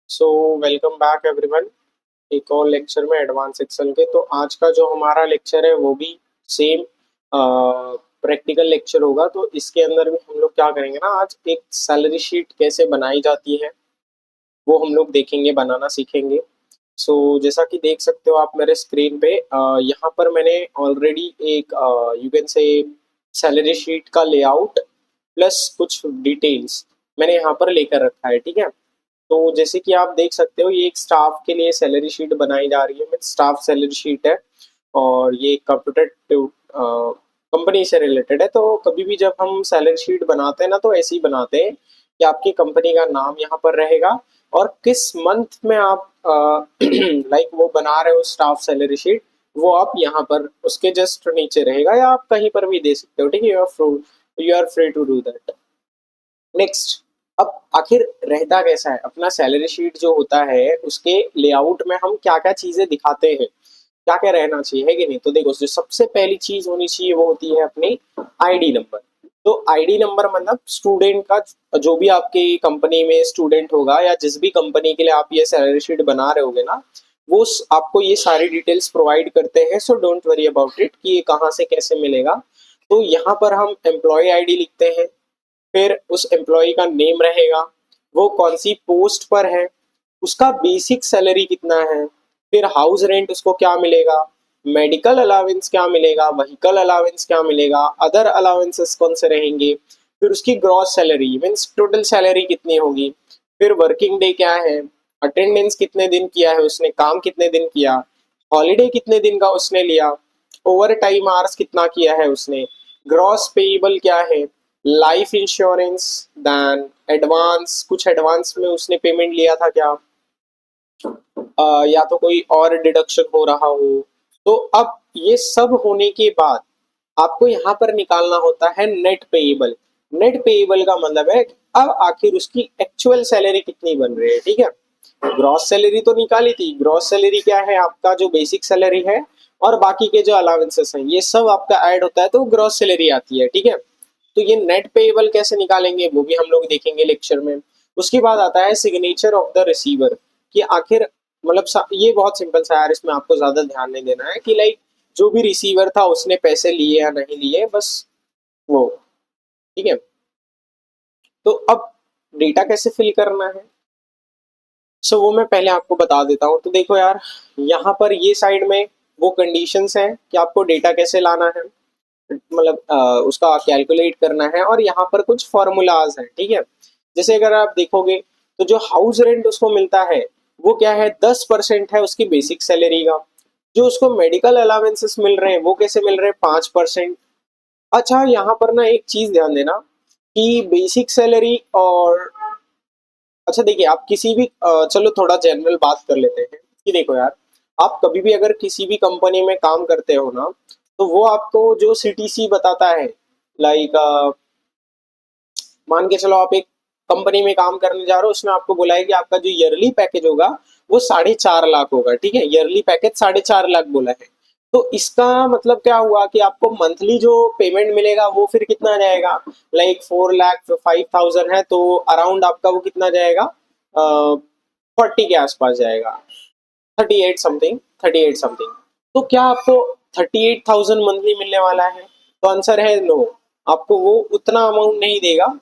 So welcome back everyone. एक और lecture में एडवांस एक्सेल के। तो आज का जो हमारा लेक्चर है वो भी सेम प्रैक्टिकल लेक्चर होगा। तो इसके अंदर भी हम लोग क्या करेंगे ना, आज एक सैलरी शीट कैसे बनाई जाती है वो हम लोग देखेंगे, बनाना सीखेंगे। सो जैसा कि देख सकते हो आप मेरे स्क्रीन पे, यहाँ पर मैंने ऑलरेडी एक you can say salary sheet का लेआउट प्लस कुछ डिटेल्स मैंने यहाँ पर लेकर रखा है। ठीक है, तो जैसे कि आप देख सकते हो ये एक स्टाफ के लिए सैलरी शीट बनाई जा रही है, मीन स्टाफ सैलरी शीट है। और ये कंप्यूटर कंपनी से रिलेटेड है। तो कभी भी जब हम सैलरी शीट बनाते हैं ना, तो ऐसे ही बनाते हैं कि आपकी कंपनी का नाम यहाँ पर रहेगा और किस मंथ में आप लाइक वो बना रहे हो स्टाफ सैलरी शीट, वो आप यहाँ पर उसके जस्ट नीचे रहेगा, या आप कहीं पर भी दे सकते हो। ठीक है, you are free to do that. Next, अब आखिर रहता कैसा है अपना सैलरी शीट जो होता है, उसके लेआउट में हम क्या क्या चीजें दिखाते हैं, क्या क्या रहना चाहिए, है कि नहीं। तो देखो, जो सबसे पहली चीज होनी चाहिए वो होती है अपनी आईडी नंबर। तो आईडी नंबर मतलब स्टूडेंट का, जो भी आपकी कंपनी में स्टूडेंट होगा या जिस भी कंपनी के लिए आप ये सैलरी शीट बना रहे होगे ना, वो आपको ये सारी डिटेल्स प्रोवाइड करते हैं। So don't worry about it कि ये कहाँ से कैसे मिलेगा। तो यहाँ पर हम एम्प्लॉय आईडी लिखते हैं, फिर उस एम्प्लॉय का नेम रहेगा, वो कौन सी पोस्ट पर है, उसका बेसिक सैलरी कितना है, फिर हाउस रेंट उसको क्या मिलेगा, मेडिकल अलाउंस क्या मिलेगा, व्हीकल अलाउंस क्या मिलेगा, अदर अलाउंसेस कौन से रहेंगे, फिर उसकी gross salary means total salary कितनी होगी, फिर वर्किंग डे क्या है, अटेंडेंस कितने दिन किया है उसने, काम कितने दिन किया, हॉलीडे कितने दिन का उसने लिया, ओवर टाइम आवर्स कितना किया है उसने, ग्रॉस पेएबल क्या है, लाइफ इंश्योरेंस, देन एडवांस, कुछ एडवांस में उसने पेमेंट लिया था क्या, या तो कोई और डिडक्शन हो रहा हो। तो अब ये सब होने के बाद आपको यहाँ पर निकालना होता है नेट पेएबल। नेट पेएबल का मतलब है कि अब आखिर उसकी एक्चुअल सैलरी कितनी बन रही है। ठीक है, ग्रॉस सैलरी तो निकाली थी, ग्रॉस सैलरी क्या है, आपका जो बेसिक सैलरी है और बाकी के जो अलाउंसेस हैं ये सब आपका ऐड होता है तो ग्रॉस सैलरी आती है। ठीक है, तो ये नेट पेएबल कैसे निकालेंगे वो भी हम लोग देखेंगे लेक्चर में। उसके बाद आता है सिग्नेचर ऑफ द रिसीवर, कि आखिर मतलब ये बहुत सिंपल सा है यार, इसमें आपको ज्यादा ध्यान नहीं देना है कि लाइक जो भी रिसीवर था उसने पैसे लिए या नहीं लिए, बस वो। ठीक है, तो अब डेटा कैसे फिल करना है, सो वो मैं पहले आपको बता देता हूँ। तो देखो यार, यहाँ पर ये साइड में वो कंडीशंस हैं कि आपको डेटा कैसे लाना है, मतलब उसका कैलकुलेट करना है, और यहाँ पर कुछ फॉर्मूलाज हैं। ठीक है, जैसे अगर आप देखोगे तो जो हाउस रेंट उसको मिलता है वो क्या है, 10% है उसकी बेसिक सैलरी का। जो उसको मेडिकल अलावेंसेस मिल रहे हैं वो कैसे मिल रहे हैं, 5%। अच्छा, यहाँ पर ना एक चीज ध्यान देना कि बेसिक सैलरी और, अच्छा देखिए, आप किसी भी चलो थोड़ा जनरल बात कर लेते हैं कि देखो यार, आप कभी भी अगर किसी भी कंपनी में काम करते हो ना, तो वो आपको जो सीटीसी बताता है, लाइक मान के चलो आप एक कंपनी में काम करने जा रहे हो, उसने आपको बोला है कि आपका जो ईयरली पैकेज होगा वो 4.5 लाख होगा। ठीक है, ईयरली पैकेज 4.5 लाख बोला है। तो इसका मतलब क्या हुआ कि आपको मंथली जो पेमेंट मिलेगा वो फिर कितना जाएगा, लाइक 4,05,000 है, तो अराउंड आपका वो कितना जाएगा, 40 के आसपास जाएगा, 38 समथिंग। तो क्या आपको 38,000 मंथली मिलने वाला है, तो आंसर है नो। आपको वो उतना अमाउंट नहीं देगा,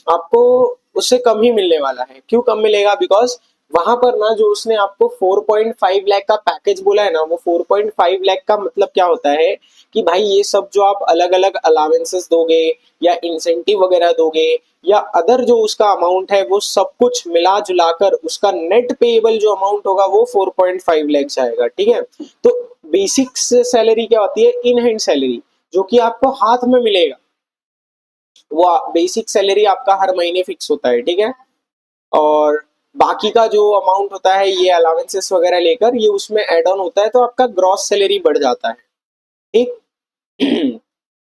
आपको उससे कम ही मिलने वाला है। क्यों कम मिलेगा, बिकॉज वहां पर ना जो उसने आपको 4.5 लाख का पैकेज बोला है ना, वो 4.5 लाख का मतलब क्या होता है कि भाई ये सब जो आप अलग अलग अलावेंसेस दोगे या इंसेंटिव वगैरह दोगे या अदर जो उसका अमाउंट है, वो सब कुछ मिला जुलाकर उसका नेट पेएबल जो अमाउंट होगा वो 4.5 लाख आएगा। ठीक है, तो बेसिक सैलरी क्या होती है, इन हैंड सैलरी, जो कि आपको हाथ में मिलेगा। वो बेसिक सैलरी आपका हर महीने फिक्स होता है। ठीक है, और बाकी का जो अमाउंट होता है ये अलावेंसेस वगैरह लेकर ये उसमें एड ऑन होता है, तो आपका ग्रॉस सैलरी बढ़ जाता है। ठीक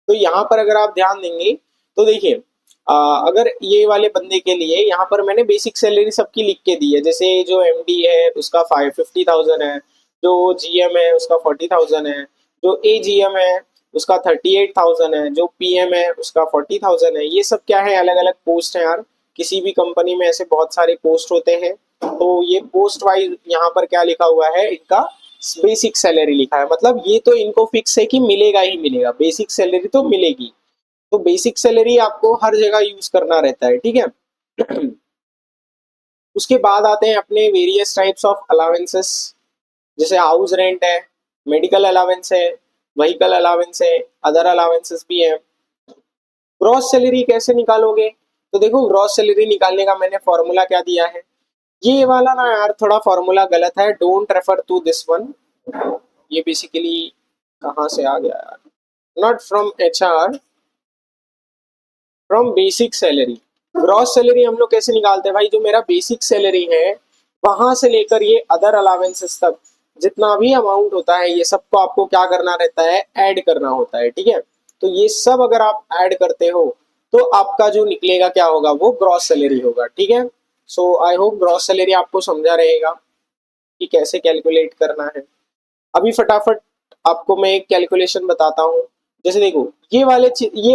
तो यहाँ पर अगर आप ध्यान देंगे तो देखिए, अगर ये वाले बंदे के लिए यहाँ पर मैंने बेसिक सैलरी सबकी लिख के दी है। जैसे जो एमडी है उसका 50,000 है, जो जीएम है उसका 40,000 है, जो एजीएम है उसका 38,000 है, जो पीएम है उसका 40,000 है। ये सब क्या है, अलग अलग पोस्ट है यार। किसी भी कंपनी में ऐसे बहुत सारे पोस्ट होते हैं। तो ये पोस्ट वाइज यहाँ पर क्या लिखा हुआ है, इनका बेसिक सैलरी लिखा है, मतलब ये तो इनको फिक्स है कि मिलेगा ही मिलेगा, बेसिक सैलरी तो मिलेगी। तो बेसिक सैलरी आपको हर जगह यूज करना रहता है, ठीक है। उसके बाद आते हैं अपने वेरियस टाइप्स ऑफ अलावेंसेस, जैसे हाउस रेंट है, मेडिकल अलावेंस है, व्हीकल अलावेंस है, अदर अलावेंसेस भी है। ग्रॉस सैलरी कैसे निकालोगे, तो देखो ग्रॉस सैलरी निकालने का मैंने फॉर्मूला क्या दिया है, ये वाला ना यार थोड़ा फॉर्मूला गलत है, don't refer to this one. ये बेसिकली कहाँ से आ गया यार, not from HR, from basic salary. Gross salary हम लोग कैसे निकालते हैं भाई, जो मेरा बेसिक सैलरी है वहां से लेकर ये अदर अलावेंसेस तक जितना भी अमाउंट होता है, ये सबको आपको क्या करना रहता है, ऐड करना होता है, ठीक है। तो ये सब अगर आप ऐड करते हो तो आपका जो निकलेगा क्या होगा, वो ग्रॉस सैलरी होगा, ठीक है। सो आई होप ग्रॉस सैलरी आपको समझा रहेगा कि कैसे कैलकुलेट करना है। अभी फटाफट आपको मैं एक कैलकुलेशन बताता हूँ। जैसे देखो ये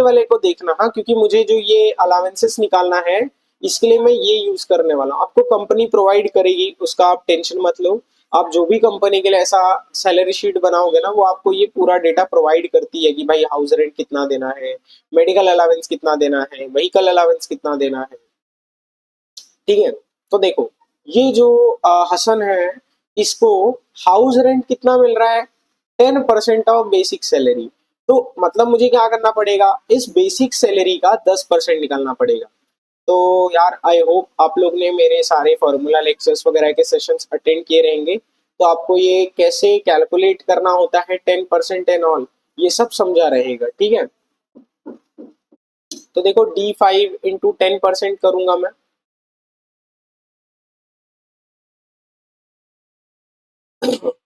वाले को देखना, हाँ, क्योंकि मुझे जो ये अलावेंसेस निकालना है इसके लिए मैं ये यूज करने वाला हूँ। आपको कंपनी प्रोवाइड करेगी, उसका आप टेंशन मत लो। आप जो भी कंपनी के लिए ऐसा सैलरी शीट बनाओगे ना, वो आपको ये पूरा डेटा प्रोवाइड करती है कि भाई हाउस रेंट कितना देना है, मेडिकल अलावेंस कितना देना है, व्हीकल अलावेंस कितना देना है, ठीक है। तो देखो ये जो हसन है, इसको हाउस रेंट कितना मिल रहा है, 10% ऑफ बेसिक सैलरी। तो मतलब मुझे क्या करना पड़ेगा, इस बेसिक सैलरी का 10% निकालना पड़ेगा। तो यार आई होप आप लोग ने मेरे सारे फॉर्मूला लेक्चर्स वगैरह के सेशंस अटेंड किए रहेंगे, तो आपको ये कैसे कैलकुलेट करना होता है 10% एंड ऑल, ये सब समझा रहेगा, ठीक है। तो देखो D5 × 10% करूंगा मैं।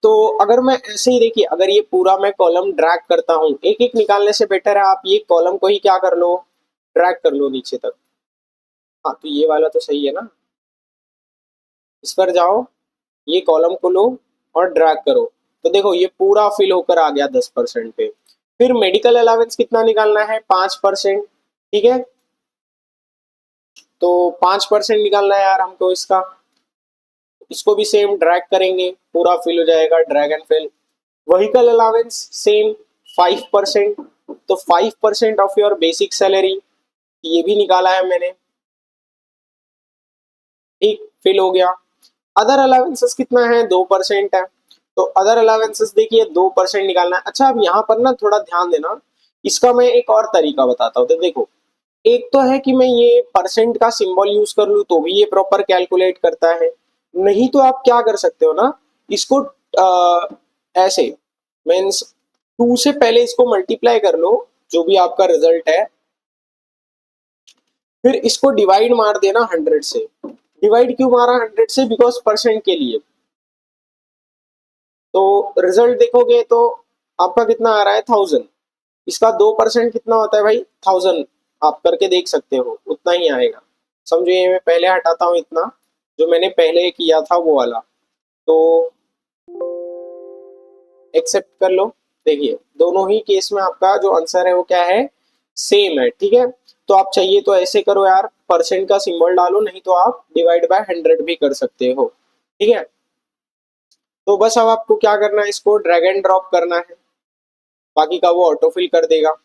तो अगर मैं ऐसे ही देखिए, अगर ये पूरा मैं कॉलम ड्रैग करता हूँ, एक एक निकालने से बेटर है आप ये कॉलम को ही क्या कर लो, ड्रैग कर लो नीचे तक। हाँ तो ये वाला तो सही है ना, इस पर जाओ, ये कॉलम को लो और ड्रैग करो। तो देखो ये पूरा फिल होकर आ गया 10% पे। फिर मेडिकल अलावेंस कितना निकालना है, 5%, ठीक है। तो 5% निकालना है यार हमको इसका, इसको भी सेम ड्रैग करेंगे, पूरा फिल हो जाएगा, drag and fill. Vehicle allowance same 5%, तो 5% ऑफ योर बेसिक सैलरी, ये भी निकाला है मैंने, ठीक, फिल हो गया। अदर अलावेंसेस कितना है, 2% है। तो अदर अलावेंसेस देखिए 2% निकालना है। अच्छा अब यहाँ पर ना थोड़ा ध्यान देना, इसका मैं एक और तरीका बताता हूँ। तो देखो एक तो है कि मैं ये परसेंट का सिंबल यूज कर लूँ तो भी ये प्रॉपर कैलकुलेट करता है, नहीं तो आप क्या कर सकते हो ना, इसको ऐसे मीन्स 2 से पहले इसको मल्टीप्लाई कर लो, जो भी आपका रिजल्ट है, फिर इसको डिवाइड मार देना 100 से। डिवाइड क्यों मारा 100 से, बिकॉज परसेंट के लिए। तो रिजल्ट देखोगे तो आपका कितना आ रहा है, 1000। इसका 2% कितना होता है भाई, 1000। आप करके देख सकते हो, उतना ही आएगा। समझो ये मैं पहले हटाता हूँ इतना, जो मैंने पहले किया था वो वाला, तो एक्सेप्ट कर लो। देखिए दोनों ही केस में आपका जो आंसर है वो क्या है, सेम है, ठीक है। तो आप चाहिए तो ऐसे करो यार, परसेंट का सिंबल डालो, नहीं तो आप डिवाइड बाय 100 भी कर सकते हो, ठीक है। तो बस अब आपको क्या करना है, इसको ड्रैग एंड ड्रॉप करना है, बाकी का वो ऑटो फिल कर देगा।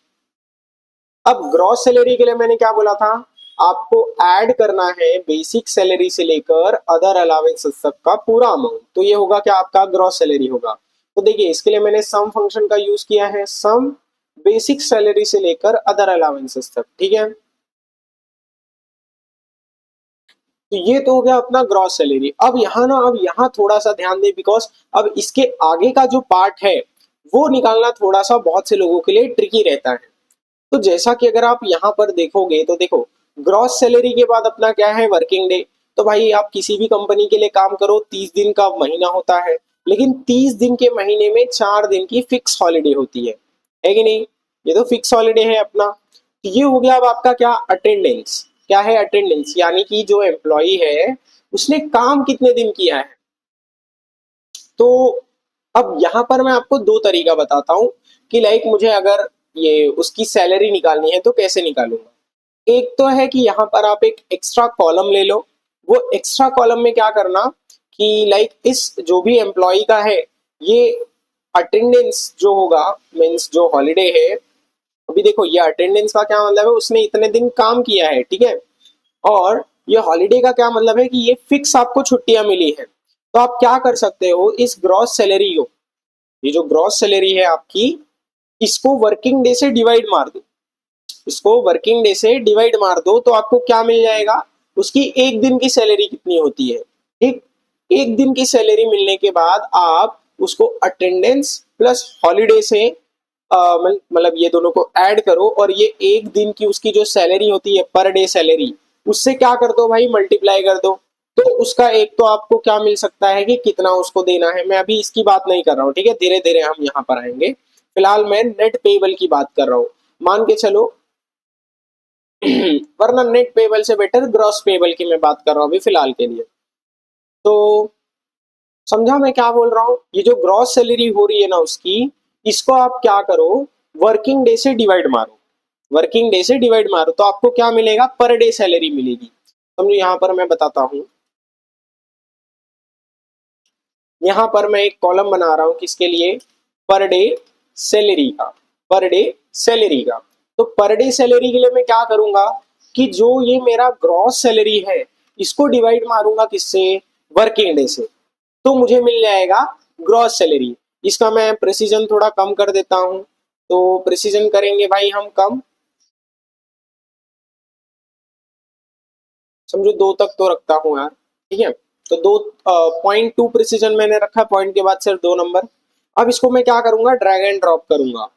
अब ग्रॉस सैलरी के लिए मैंने क्या बोला था, आपको ऐड करना है बेसिक सैलरी से लेकर अदर अलावेंसेस तक का पूरा अमाउंट, तो ये होगा क्या, आपका ग्रॉस सैलरी होगा। तो देखिए इसके लिए मैंने सम फंक्शन का यूज किया है, सम बेसिक सैलरी से लेकर अदर अलावेंसेस तक, ठीक है। तो ये तो हो गया अपना ग्रॉस सैलरी। अब यहाँ थोड़ा सा ध्यान दें, बिकॉज अब इसके आगे का जो पार्ट है वो निकालना थोड़ा सा बहुत से लोगों के लिए ट्रिकी रहता है। तो जैसा कि अगर आप यहाँ पर देखोगे तो देखो ग्रॉस सैलरी के बाद अपना क्या है, वर्किंग डे। तो भाई आप किसी भी कंपनी के लिए काम करो, 30 दिन का महीना होता है, लेकिन 30 दिन के महीने में 4 दिन की फिक्स हॉलीडे होती है कि नहीं, ये तो फिक्स हॉलीडे है अपना। तो ये हो गया अब आपका क्या, अटेंडेंस। क्या है, अटेंडेंस, यानी कि जो एम्प्लॉई है उसने काम कितने दिन किया है। तो अब यहाँ पर मैं आपको दो तरीका बताता हूँ कि लाइक मुझे अगर ये उसकी सैलरी निकालनी है तो कैसे निकालूंगा। एक तो है कि यहाँ पर आप एक एक्स्ट्रा कॉलम ले लो, वो एक्स्ट्रा कॉलम में क्या करना, कि लाइक इस जो भी एम्प्लॉय का है ये अटेंडेंस जो होगा, मीन्स जो हॉलीडे है, अभी देखो ये अटेंडेंस का क्या मतलब है, उसने इतने दिन काम किया है, ठीक है। और ये हॉलीडे का क्या मतलब है कि ये फिक्स आपको छुट्टियां मिली है। तो आप क्या कर सकते हो, इस ग्रॉस सैलरी को, ये जो ग्रॉस सैलरी है आपकी, इसको वर्किंग डे से डिवाइड मार दो, इसको वर्किंग डे से डिवाइड मार दो, तो आपको क्या मिल जाएगा, उसकी एक दिन की सैलरी कितनी होती है, ठीक। एक दिन की सैलरी मिलने के बाद आप उसको अटेंडेंस प्लस हॉलीडे से मतलब ये दोनों को ऐड करो, और ये एक दिन की उसकी जो सैलरी होती है पर डे सैलरी, उससे क्या कर दो भाई, मल्टीप्लाई कर दो। तो उसका एक तो आपको क्या मिल सकता है कि कितना उसको देना है, मैं अभी इसकी बात नहीं कर रहा हूँ, ठीक है, धीरे धीरे हम यहाँ पर आएंगे। फिलहाल मैं नेट पेबल की बात कर रहा हूँ, मान के चलो वरना नेट पेबल से बेटर ग्रॉस पेबल की मैं बात कर रहा हूँ अभी फिलहाल के लिए। तो समझा मैं क्या बोल रहा हूँ, ये जो ग्रॉस सैलरी हो रही है ना उसकी, इसको आप क्या करो, वर्किंग डे से डिवाइड मारो, वर्किंग डे से डिवाइड मारो, तो आपको क्या मिलेगा, पर डे सैलरी मिलेगी। समझो यहाँ पर मैं बताता हूँ, यहाँ पर मैं एक कॉलम बना रहा हूँ किसके लिए, पर डे सैलरी का, पर डे सैलरी का। तो पर डे सैलरी के लिए मैं क्या करूंगा कि जो ये मेरा ग्रॉस सैलरी है इसको डिवाइड मारूंगा किससे, वर्किंग डे से, तो मुझे मिल जाएगा ग्रॉस सैलरी। इसका मैं प्रिसीजन थोड़ा कम कर देता हूं, तो प्रिसीजन करेंगे भाई हम कम, समझो 2 तक तो रखता हूं यार, ठीक है। तो 2.2 प्रिसीजन मैंने रखा, पॉइंट के बाद सिर्फ 2 नंबर। अब इसको मैं क्या करूंगा, ड्रैग एंड ड्रॉप करूंगा।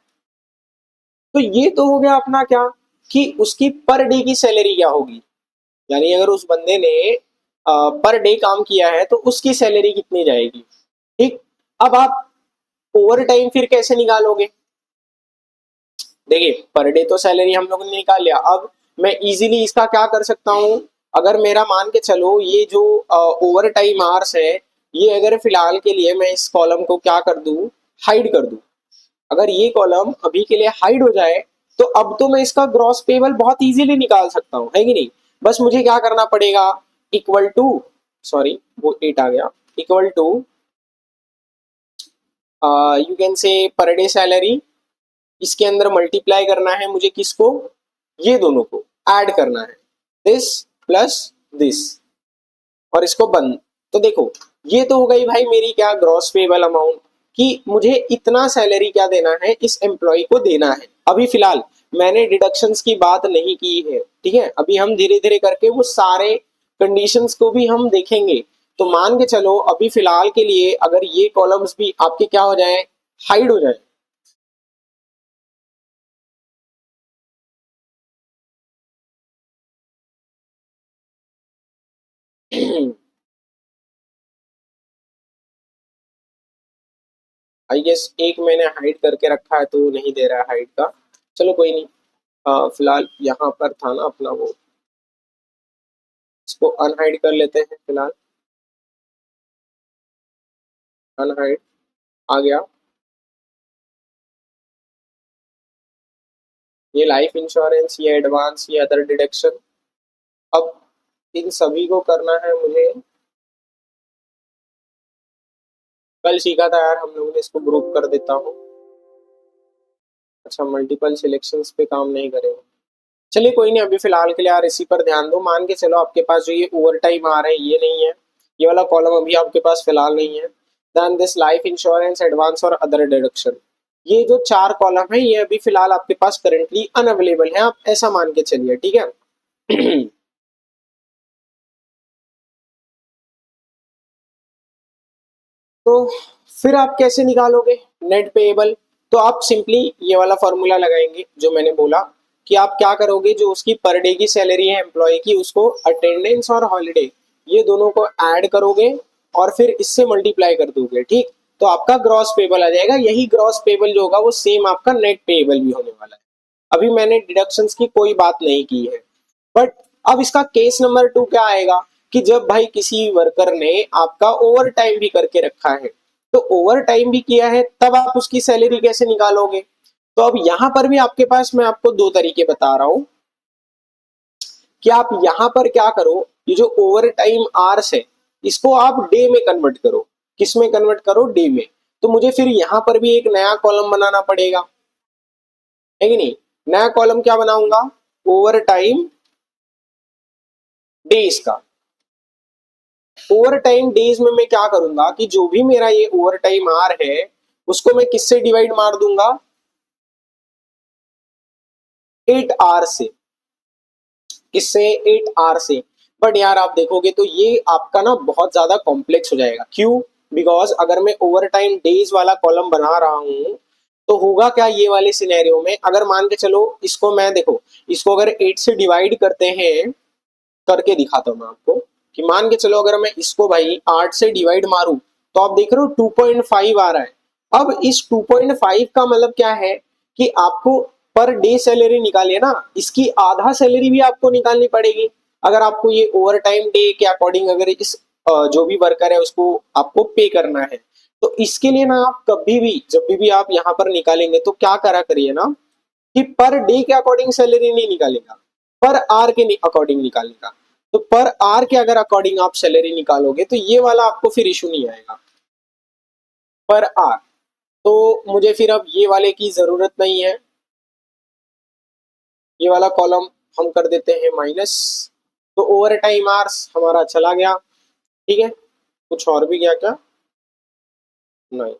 तो ये तो हो गया अपना क्या, कि उसकी पर डे की सैलरी क्या होगी, यानी अगर उस बंदे ने पर डे काम किया है तो उसकी सैलरी कितनी जाएगी, ठीक। अब आप ओवर टाइम फिर कैसे निकालोगे, देखिए पर डे तो सैलरी हम लोगों ने निकाल लिया, अब मैं इजीली इसका क्या कर सकता हूँ, अगर मेरा मान के चलो ये जो ओवर टाइम आवर्स है, ये अगर फिलहाल के लिए मैं इस कॉलम को क्या कर दूं, हाइड कर दूं, अगर ये कॉलम अभी के लिए हाइड हो जाए, तो अब तो मैं इसका ग्रॉस पेबल बहुत इजीली निकाल सकता हूँ, है कि नहीं। बस मुझे क्या करना पड़ेगा, इक्वल टू, सॉरी वो 8 आ गया, equal to you can say per day salary, इसके अंदर मल्टीप्लाई करना है मुझे किसको, ये दोनों को ऐड करना है, दिस प्लस दिस, और इसको बंद। तो देखो ये तो हो गई भाई मेरी क्या, ग्रॉस पेबल अमाउंट, कि मुझे इतना सैलरी क्या देना है, इस एम्प्लॉय को देना है। अभी फिलहाल मैंने डिडक्शंस की बात नहीं की है, ठीक है, अभी हम धीरे धीरे करके वो सारे कंडीशंस को भी हम देखेंगे। तो मान के चलो अभी फिलहाल के लिए अगर ये कॉलम्स भी आपके क्या हो जाए, हाइड हो जाए, आई गेस एक मैंने हाइड करके रखा है तो नहीं दे रहा है हाइड का, चलो कोई नहीं। फिलहाल यहाँ पर था ना अपना वो, इसको अनहाइड कर लेते हैं फिलहाल, अनहाइड आ गया। ये लाइफ इंश्योरेंस, ये एडवांस, ये अदर डिडक्शन, अब इन सभी को करना है मुझे, कल सीखा था यार हम लोगों ने, इसको ग्रुप कर देता हूँ। अच्छा मल्टीपल सिलेक्शंस पे काम नहीं करेगा, चलिए कोई नहीं, अभी फिलहाल के लिए यार इसी पर ध्यान दो। मान के चलो आपके पास जो ये ओवर टाइम आ रहा है ये नहीं है, ये वाला कॉलम अभी आपके पास फिलहाल नहीं है, then this life insurance, advance और अदर डिडक्शन, ये जो 4 कॉलम है ये अभी फिलहाल आपके पास करेंटली अनअवेलेबल है, आप ऐसा मान के चलिए, ठीक है। तो फिर आप कैसे निकालोगे नेट पेएबल, तो आप सिंपली ये वाला फॉर्मूला लगाएंगे जो मैंने बोला, कि आप क्या करोगे, जो उसकी पर डे की सैलरी है एम्प्लॉय की, उसको अटेंडेंस और हॉलीडे ये दोनों को ऐड करोगे और फिर इससे मल्टीप्लाई कर दोगे, ठीक। तो आपका ग्रॉस पेबल आ जाएगा, यही ग्रॉस पेबल जो होगा वो सेम आपका नेट पेबल भी होने वाला है। अभी मैंने डिडक्शंस की कोई बात नहीं की है, बट अब इसका केस नंबर 2 क्या आएगा, कि जब भाई किसी वर्कर ने आपका ओवर टाइम भी करके रखा है, तो ओवर टाइम भी किया है, तब आप उसकी सैलरी कैसे निकालोगे। तो अब यहां पर भी आपके पास मैं आपको 2 तरीके बता रहा हूं, कि आप यहां पर क्या करो, ये जो ओवर टाइम आवर्स है इसको आप डे में कन्वर्ट करो। किस में कन्वर्ट करो? डे में। तो मुझे फिर यहां पर भी एक नया कॉलम बनाना पड़ेगा, है कि नहीं? नया कॉलम क्या बनाऊंगा? ओवर टाइम डेज का। ओवर टाइम डेज में मैं क्या करूंगा कि जो भी मेरा ये ओवर टाइम आर है उसको मैं किससे डिवाइड मार दूंगा? 8 आर से। किससे? 8 आर से। बट यार आप देखोगे तो ये आपका ना बहुत ज्यादा कॉम्प्लेक्स हो जाएगा। क्यों? बिकॉज अगर मैं ओवर टाइम डेज वाला कॉलम बना रहा हूं तो होगा क्या ये वाले सिनेरियो में, अगर मान के चलो इसको मैं देखो, इसको अगर 8 से डिवाइड करते हैं, करके दिखाता हूं मैं आपको कि मान के चलो अगर मैं इसको भाई 8 से डिवाइड मारूं तो आप देख रहे हो 2.5 आ रहा है। अब इस 2.5 का मतलब क्या है कि आपको पर डे सैलरी निकालिए ना, इसकी आधा सैलरी भी आपको निकालनी पड़ेगी अगर आपको ये ओवर टाइम डे के अकॉर्डिंग अगर इस जो भी वर्कर है उसको आपको पे करना है। तो इसके लिए ना आप कभी भी जब भी आप यहाँ पर निकालेंगे तो क्या करा करिए ना कि पर डे के अकॉर्डिंग सैलरी नहीं निकालेगा, पर आर के अकॉर्डिंग निकालेगा। तो पर आर के अगर अकॉर्डिंग आप सैलरी निकालोगे तो ये वाला आपको फिर इशू नहीं आएगा, पर आर। तो मुझे फिर अब ये वाले की जरूरत नहीं है, ये वाला कॉलम हम कर देते हैं माइनस। तो ओवर टाइम आर्स हमारा चला गया। ठीक है, कुछ और भी गया क्या? नहीं।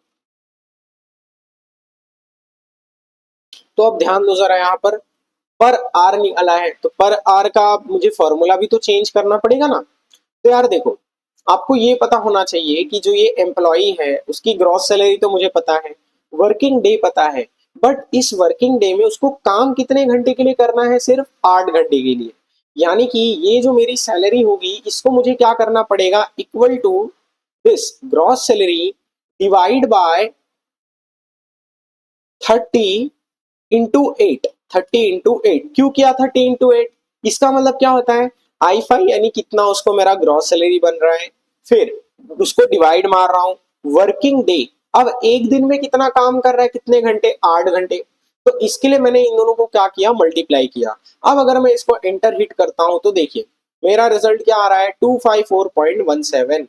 तो अब ध्यान दो जरा यहाँ पर आर निकाला है तो पर आर का मुझे फॉर्मूला भी तो चेंज करना पड़ेगा ना। तो यार देखो, आपको ये पता होना चाहिए कि जो ये एम्प्लॉई है उसकी ग्रॉस सैलरी तो मुझे पता है, वर्किंग डे पता है, बट इस वर्किंग डे में उसको काम कितने घंटे के लिए करना है? सिर्फ 8 घंटे के लिए। यानी कि ये जो मेरी सैलरी होगी इसको मुझे क्या करना पड़ेगा? Equal to this gross salary divide by 30 into 8। 30 into 8 क्यों किया? 30 इंटू 8, इसका मतलब क्या होता है? आई 5 यानी कितना उसको मेरा ग्रॉस सैलरी बन रहा है, फिर उसको डिवाइड मार रहा हूं वर्किंग डे। अब एक दिन में कितना काम कर रहा है, कितने घंटे? 8 घंटे। तो इसके लिए मैंने इन दोनों को क्या किया? मल्टीप्लाई किया। अब अगर मैं इसको एंटर हिट करता हूं तो देखिए मेरा रिजल्ट क्या आ रहा है? 254.17।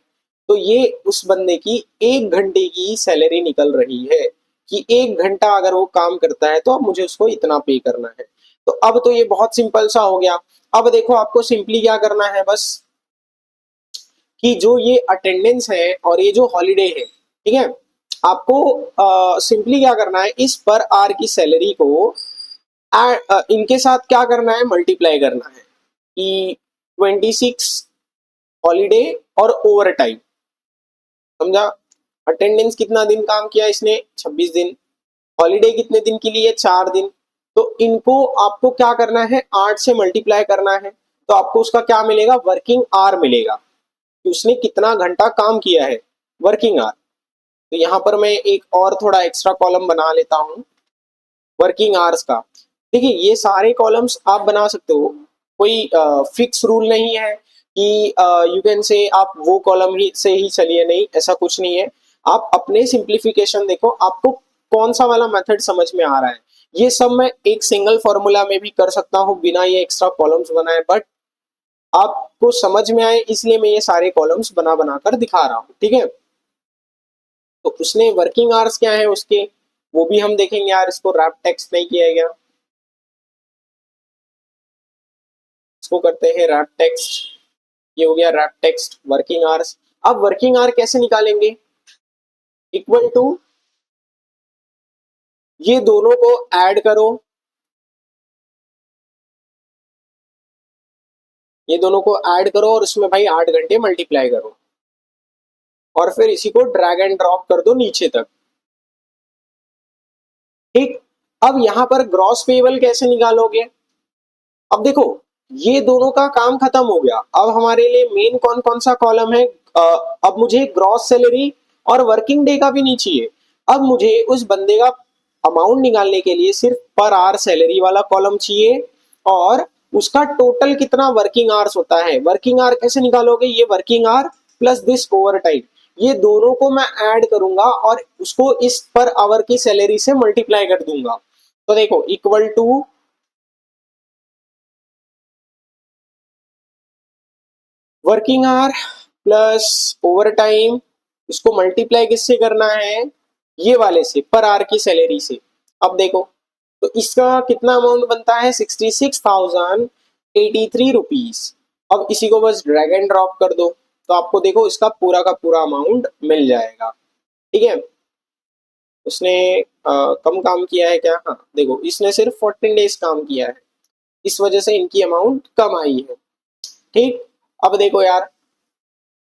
तो ये उस बंदे की 1 घंटे की सैलरी निकल रही है कि 1 घंटा अगर वो काम करता है तो अब मुझे उसको इतना पे करना है। तो अब तो ये बहुत सिंपल सा हो गया। अब देखो आपको सिंपली क्या करना है बस, कि जो ये अटेंडेंस है और ये जो हॉलीडे है, ठीक है, आपको सिंपली क्या करना है? इस पर आर की सैलरी को इनके साथ क्या करना है? मल्टीप्लाई करना है कि 26 हॉलीडे और ओवर टाइम। समझा? अटेंडेंस कितना दिन काम किया इसने? 26 दिन। हॉलीडे कितने दिन के लिए? 4 दिन। तो इनको आपको क्या करना है? 8 से मल्टीप्लाई करना है। तो आपको उसका क्या मिलेगा? वर्किंग आर मिलेगा कि उसने कितना घंटा काम किया है, वर्किंग आर। तो यहां पर मैं एक और थोड़ा एक्स्ट्रा कॉलम बना लेता हूं वर्किंग आवर्स का। देखिए ये सारे कॉलम्स आप बना सकते हो, कोई फिक्स रूल नहीं है कि यू कैन से आप वो कॉलम ही से ही चलिए, नहीं, ऐसा कुछ नहीं है। आप अपने सिंप्लीफिकेशन देखो आपको कौन सा वाला मेथड समझ में आ रहा है। ये सब मैं एक सिंगल फॉर्मूला में भी कर सकता हूँ बिना ये एक्स्ट्रा कॉलम्स बनाए, बट आपको समझ में आए इसलिए मैं ये सारे कॉलम्स बना बना कर दिखा रहा हूँ। ठीक है, तो उसने वर्किंग आवर्स क्या है उसके, वो भी हम देखेंगे। यार इसको रैप टेक्स्ट नहीं किया गया, इसको करते हैं रैप टेक्स्ट। ये हो गया रैप टेक्स्ट वर्किंग आवर्स। अब वर्किंग आवर कैसे निकालेंगे? इक्वल टू ये दोनों को ऐड करो, ये दोनों को ऐड करो और उसमें भाई 8 घंटे मल्टीप्लाई करो और फिर इसी को ड्रैग एंड ड्रॉप कर दो नीचे तक। ठीक। अब यहां पर ग्रॉस पेबल कैसे निकालोगे? अब देखो ये दोनों का काम खत्म हो गया, अब हमारे लिए मेन कौन कौन सा कॉलम है? अ, अब मुझे ग्रॉस सैलरी और वर्किंग डे का भी नहीं चाहिए। अब मुझे उस बंदे का अमाउंट निकालने के लिए सिर्फ पर आवर सैलरी वाला कॉलम चाहिए और उसका टोटल कितना वर्किंग आवर्स होता है। वर्किंग आवर कैसे निकालोगे? ये working hour plus this over time, ये दोनों को मैं ऐड करूंगा और उसको इस पर आवर की सैलरी से मल्टीप्लाई कर दूंगा। तो देखो equal to working hour plus over time, इसको मल्टीप्लाई किससे करना है, ये वाले से, पर आवर की सैलरी से। अब देखो तो इसका कितना अमाउंट बनता है, 66,083 रुपीज। अब इसी को बस ड्रैग एंड ड्रॉप कर दो तो आपको देखो इसका पूरा का पूरा अमाउंट मिल जाएगा। ठीक है, उसने कम काम किया है क्या, हाँ देखो इसने सिर्फ 14 डेज काम किया है, इस वजह से इनकी अमाउंट कम आई है। ठीक, अब देखो यार,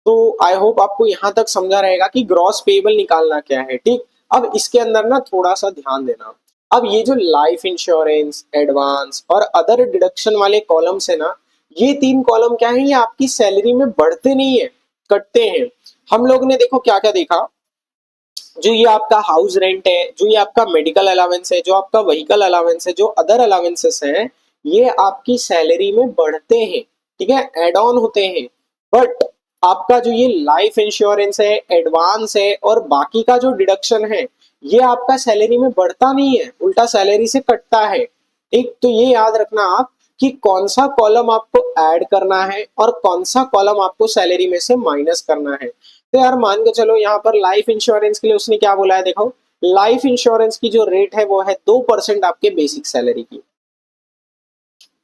तो आई होप आपको यहाँ तक समझा रहेगा कि ग्रॉस पेबल निकालना क्या है। ठीक, अब इसके अंदर ना थोड़ा सा ध्यान देना। अब ये जो लाइफ इंश्योरेंस, एडवांस और अदर डिडक्शन वाले कॉलम्स है ना, ये तीन कॉलम क्या है, ये आपकी सैलरी में बढ़ते नहीं है, कटते हैं। हम लोग ने देखो क्या क्या देखा, जो ये आपका हाउस रेंट है, जो ये आपका मेडिकल अलावेंस है, जो आपका व्हीकल अलावेंस है, जो अदर अलावेंसेस हैं, ये आपकी सैलरी में बढ़ते हैं। ठीक है, एड ऑन होते हैं। बट आपका जो ये लाइफ इंश्योरेंस है, एडवांस है और बाकी का जो डिडक्शन है, ये आपका सैलरी में बढ़ता नहीं है, उल्टा सैलरी से कटता है। ठीक, तो ये याद रखना आप कि कौन सा कॉलम आपको ऐड करना है और कौन सा कॉलम आपको सैलरी में से माइनस करना है। तो यार मान के चलो यहाँ पर लाइफ इंश्योरेंस के लिए उसने क्या बोला है, देखो लाइफ इंश्योरेंस की जो रेट है वो है 2% आपके बेसिक सैलरी की।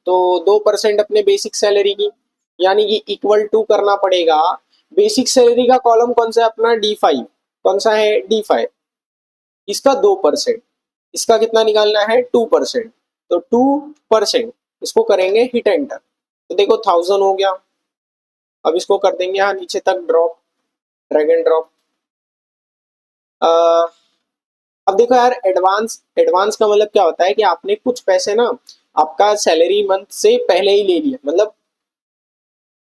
तो 2% अपने बेसिक सैलरी की, यानी कि इक्वल टू करना पड़ेगा। बेसिक सैलरी का कॉलम कौन सा है अपना, D5। कौन सा है, D5। इसका 2%, इसका कितना निकालना है, 2%। तो 2% इसको करेंगे हिट एंटर, तो देखो 1000 हो गया। अब इसको कर देंगे यहाँ नीचे तक ड्रॉप, ड्रैग एंड ड्रॉप। अब देखो यार, एडवांस, एडवांस का मतलब क्या होता है कि आपने कुछ पैसे ना आपका सैलरी मंथ से पहले ही ले लिया, मतलब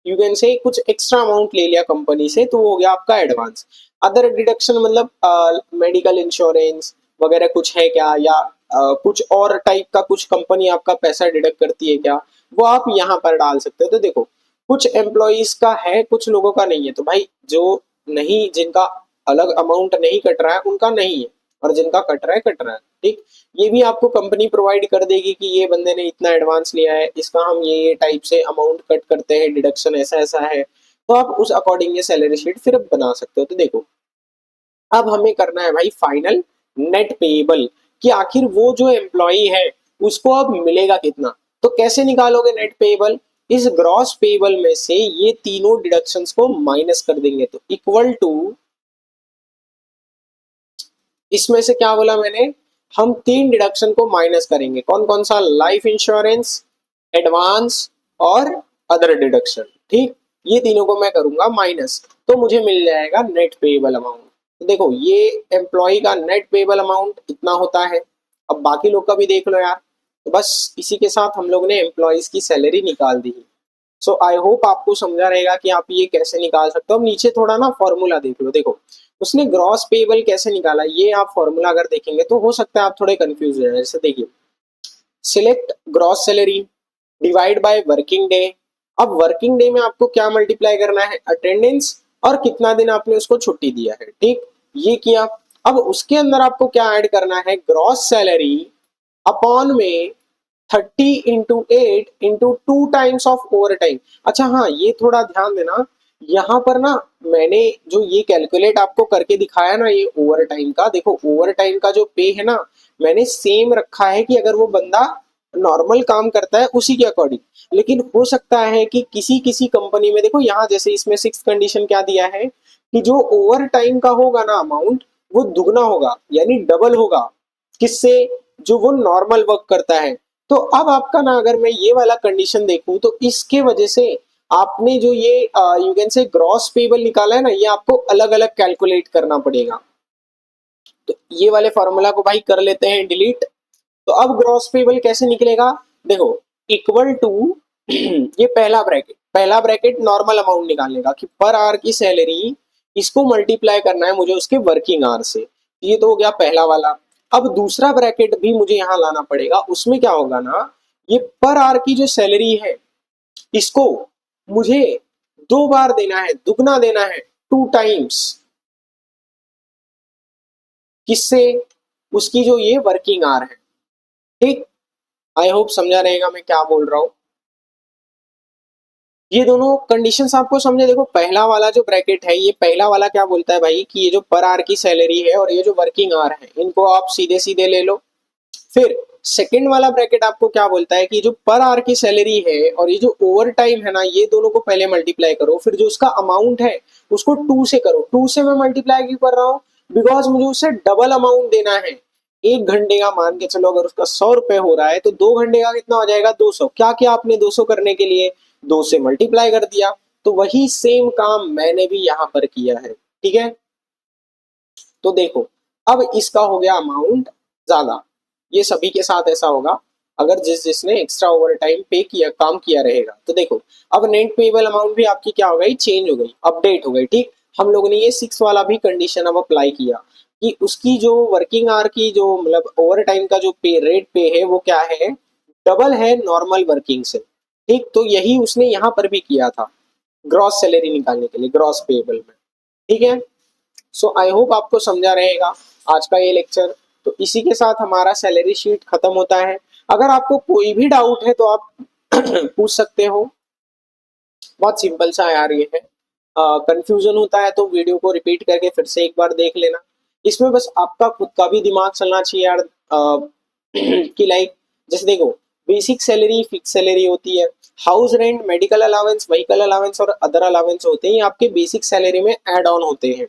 यू कैन से कुछ एक्स्ट्रा अमाउंट ले लिया कंपनी से, तो वो हो गया आपका एडवांस। अदर डिडक्शन मतलब मेडिकल इंश्योरेंस वगैरह कुछ है क्या, या कुछ और टाइप का कुछ कंपनी आपका पैसा डिडक्ट करती है क्या, वो आप यहाँ पर डाल सकते हो। तो देखो कुछ एम्प्लॉयज का है, कुछ लोगों का नहीं है, तो भाई जो नहीं, जिनका अलग अमाउंट नहीं कट रहा है उनका नहीं है, और जिनका कट रहा है कट रहा है। ठीक, ये भी आपको कंपनी प्रोवाइड कर देगी कि ये बंदे ने इतना एडवांस लिया है, इसका हम ये टाइप से अमाउंट कट करते हैं, डिडक्शन ऐसा ऐसा है, तो आप उस अकॉर्डिंग ये सैलरी शीट फिर बना सकते हो। तो देखो अब हमें करना है भाई फाइनल नेट पेएबल, कि आखिर वो जो एम्प्लॉई है उसको अब मिलेगा कितना। तो कैसे निकालोगे नेट पेएबल, इस ग्रॉस पेएबल में से ये तीनों डिडक्शंस को माइनस कर देंगे, तो इक्वल टू, इसमें से क्या बोला मैंने, हम तीन डिडक्शन को माइनस करेंगे, कौन कौन सा, लाइफ इंश्योरेंस, एडवांस और अदर डिडक्शन। ठीक, ये तीनों को मैं करूंगा माइनस, तो मुझे मिल जाएगा नेट पेएबल अमाउंट। तो देखो ये एम्प्लॉय का नेट पेएबल अमाउंट इतना होता है। अब बाकी लोग का भी देख लो यार। तो बस इसी के साथ हम लोग ने एम्प्लॉयज की सैलरी निकाल दी। सो आई होप आपको समझा रहेगा कि आप ये कैसे निकाल सकते हो। अब नीचे थोड़ा ना फॉर्मूला देख लो, देखो उसने ग्रॉस पेबल कैसे निकाला, ये आप फॉर्मूला अगर देखेंगे तो हो सकता है आप थोड़े कंफ्यूज हो जाए। जैसे देखिए, select gross salary divide by working day. अब वर्किंग डे में आपको क्या मल्टीप्लाई करना है, अटेंडेंस और कितना दिन आपने उसको छुट्टी दिया है। ठीक, ये किया। अब उसके अंदर आपको क्या ऐड करना है, ग्रॉस सैलरी अपॉन में 30 × 8 × 2 टाइम्स ऑफ ओवर टाइम। अच्छा हाँ, ये थोड़ा ध्यान देना, यहाँ पर ना मैंने जो ये कैलकुलेट आपको करके दिखाया ना, ये ओवर टाइम का, देखो ओवर टाइम का जो पे है ना, मैंने सेम रखा है कि अगर वो बंदा नॉर्मल काम करता है उसी के अकॉर्डिंग। लेकिन हो सकता है कि किसी किसी कंपनी में, देखो यहाँ जैसे इसमें सिक्स कंडीशन क्या दिया है कि जो ओवर टाइम का होगा ना अमाउंट, वो दुगना होगा, यानी डबल होगा, किससे, जो वो नॉर्मल वर्क करता है। तो अब आपका ना, अगर मैं ये वाला कंडीशन देखूं तो इसके वजह से आपने जो ये you can say gross payable निकाला है ना, ये आपको अलग अलग कैलकुलेट करना पड़ेगा। तो ये वाले फॉर्मूला को भाई कर लेते हैं डिलीट। तो अब ग्रॉस पेबल कैसे निकलेगा, देखो इक्वल टू ये पहला ब्रैकेट नॉर्मल अमाउंट निकालने का, कि पर आवर की सैलरी, इसको मल्टीप्लाई करना है मुझे उसके वर्किंग आवर से। ये तो हो गया पहला वाला। अब दूसरा ब्रैकेट भी मुझे यहाँ लाना पड़ेगा, उसमें क्या होगा ना, ये पर आवर की जो सैलरी है इसको मुझे 2 बार देना है, दुगना देना है, 2 टाइम्स। किससे, उसकी जो ये वर्किंग आवर है। ठीक, आई होप समझा रहेगा मैं क्या बोल रहा हूँ। ये दोनों कंडीशंस आपको समझे। देखो पहला वाला जो ब्रैकेट है, ये पहला वाला क्या बोलता है भाई कि ये जो पर आवर की सैलरी है और ये जो वर्किंग आवर है इनको आप सीधे सीधे ले लो। फिर सेकंड वाला ब्रैकेट आपको क्या बोलता है कि जो पर आवर की सैलरी है और ये जो ओवर टाइम है ना, ये दोनों को पहले मल्टीप्लाई करो, फिर जो उसका अमाउंट है उसको 2 से करो। 2 से मैं मल्टीप्लाई क्यों कर रहा हूँ? बिकॉज मुझे उसे डबल अमाउंट देना है। 1 घंटे का मान के चलो, अगर उसका 100 रुपए हो रहा है तो 2 घंटे का कितना हो जाएगा? 200। क्या किया आपने 200 करने के लिए? 2 से मल्टीप्लाई कर दिया। तो वही सेम काम मैंने भी यहाँ पर किया है, ठीक है। तो देखो, अब इसका हो गया अमाउंट ज्यादा। ये सभी के साथ ऐसा होगा अगर जिसने एक्स्ट्रा ओवर टाइम पे किया, काम किया रहेगा। तो देखो, अब नेट पेएबल अमाउंट भी आपकी क्या हो गई? चेंज हो गई, अपडेट हो गई, ठीक। हम लोगों ने ये 6 वाला भी कंडीशन अब अप्लाई किया कि उसकी जो वर्किंग आवर की जो मतलब ओवर टाइम का जो पे रेट पे है वो क्या है? डबल है नॉर्मल वर्किंग से, ठीक। तो यही उसने यहाँ पर भी किया था ग्रॉस सैलरी निकालने के लिए, ग्रॉस पेएबल में, ठीक है। सो आई होप आपको समझा रहेगा आज का ये लेक्चर। तो इसी के साथ हमारा सैलरी शीट खत्म होता है। अगर आपको कोई भी डाउट है तो आप पूछ सकते हो। बहुत सिंपल सा यार ये है। कंफ्यूजन होता है तो वीडियो को रिपीट करके फिर से एक बार देख लेना। इसमें बस आपका खुद का भी दिमाग चलना चाहिए यार। कि लाइक जैसे देखो, बेसिक सैलरी फिक्स सैलरी होती है, house rent, medical allowance, vehicle allowance और अदर अलाउंस होते हैं, ये आपके बेसिक सैलरी में ऐड ऑन होते हैं।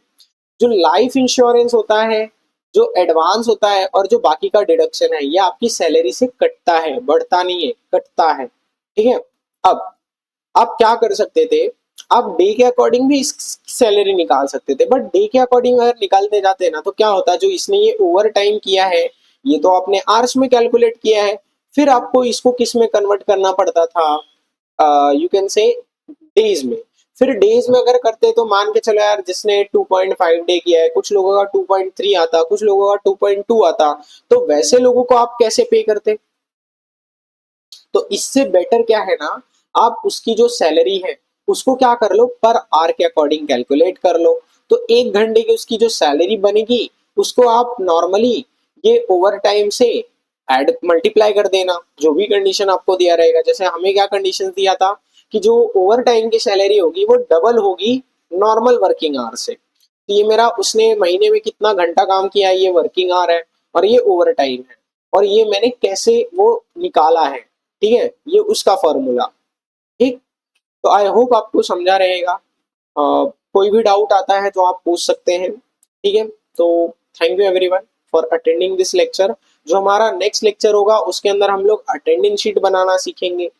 जो लाइफ इंश्योरेंस होता है, जो एडवांस होता है और जो बाकी का डिडक्शन है, ये आपकी सैलरी से कटता है, बढ़ता नहीं है, कटता है, ठीक है। अब आप क्या कर सकते थे? आप डे के अकॉर्डिंग भी सैलरी निकाल सकते थे, बट डे के अकॉर्डिंग अगर निकालते जाते ना तो क्या होता, जो इसने ये ओवर टाइम किया है ये तो आपने आवर्स में कैलकुलेट किया है, फिर आपको इसको किस में कन्वर्ट करना पड़ता था? यू कैन से डेज में। फिर डेज में अगर करते तो मान के चलो यार, जिसने 2.5 डे किया है, कुछ लोगों का 2.3 आता, कुछ लोगों का 2.2 आता, तो वैसे लोगों को आप कैसे पे करते? तो इससे बेटर क्या है ना, आप उसकी जो सैलरी है उसको क्या कर लो, पर आवर के अकॉर्डिंग कैलकुलेट कर लो। तो 1 घंटे की उसकी जो सैलरी बनेगी उसको आप नॉर्मली ये ओवर टाइम से ऐड मल्टीप्लाई कर देना, जो भी कंडीशन आपको दिया रहेगा। जैसे हमें क्या कंडीशन दिया था कि जो ओवर टाइम की सैलरी होगी वो डबल होगी नॉर्मल वर्किंग आवर से। तो ये मेरा उसने महीने में कितना घंटा काम किया है, ये वर्किंग आवर है और ये ओवर टाइम है, और ये मैंने कैसे वो निकाला है, ठीक है, ये उसका फॉर्मूला, ठीक। तो आई होप आपको समझा रहेगा। कोई भी डाउट आता है तो आप पूछ सकते हैं, ठीक है। तो thank you everyone for attending this lecture. जो हमारा नेक्स्ट लेक्चर होगा उसके अंदर हम लोग अटेंडेंस शीट बनाना सीखेंगे।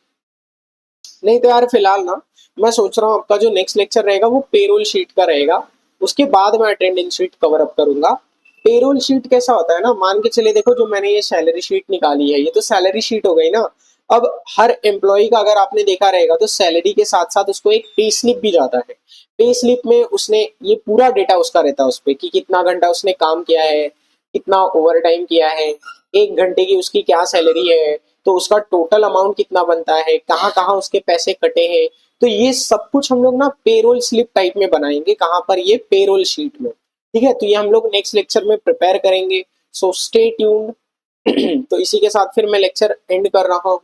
नहीं तो यार फिलहाल ना, मैं सोच रहा हूँ आपका जो नेक्स्ट लेक्चर रहेगा वो पेरोल शीट का रहेगा, उसके बाद मैं अटेंडेंस शीट कवर अप करूंगा। पेरोल शीट कैसा होता है ना, मान के चले देखो, जो मैंने ये सैलरी शीट निकाली है ये तो सैलरी शीट हो गई ना। अब हर एम्प्लॉय का अगर आपने देखा रहेगा तो सैलरी के साथ साथ उसको एक पे स्लिप भी जाता है। पे स्लिप में उसने ये पूरा डेटा उसका रहता है उस पर कि कितना घंटा उसने काम किया है, कितना ओवर टाइम किया है, 1 घंटे की उसकी क्या सैलरी है, तो उसका टोटल अमाउंट कितना बनता है, कहाँ कहाँ उसके पैसे कटे हैं। तो ये सब कुछ हम लोग ना पेरोल स्लिप टाइप में बनाएंगे, कहाँ पर? ये पेरोल शीट में, ठीक है। तो ये हम लोग नेक्स्ट लेक्चर में प्रिपेयर करेंगे। So stay tuned. तो इसी के साथ फिर मैं लेक्चर एंड कर रहा हूँ।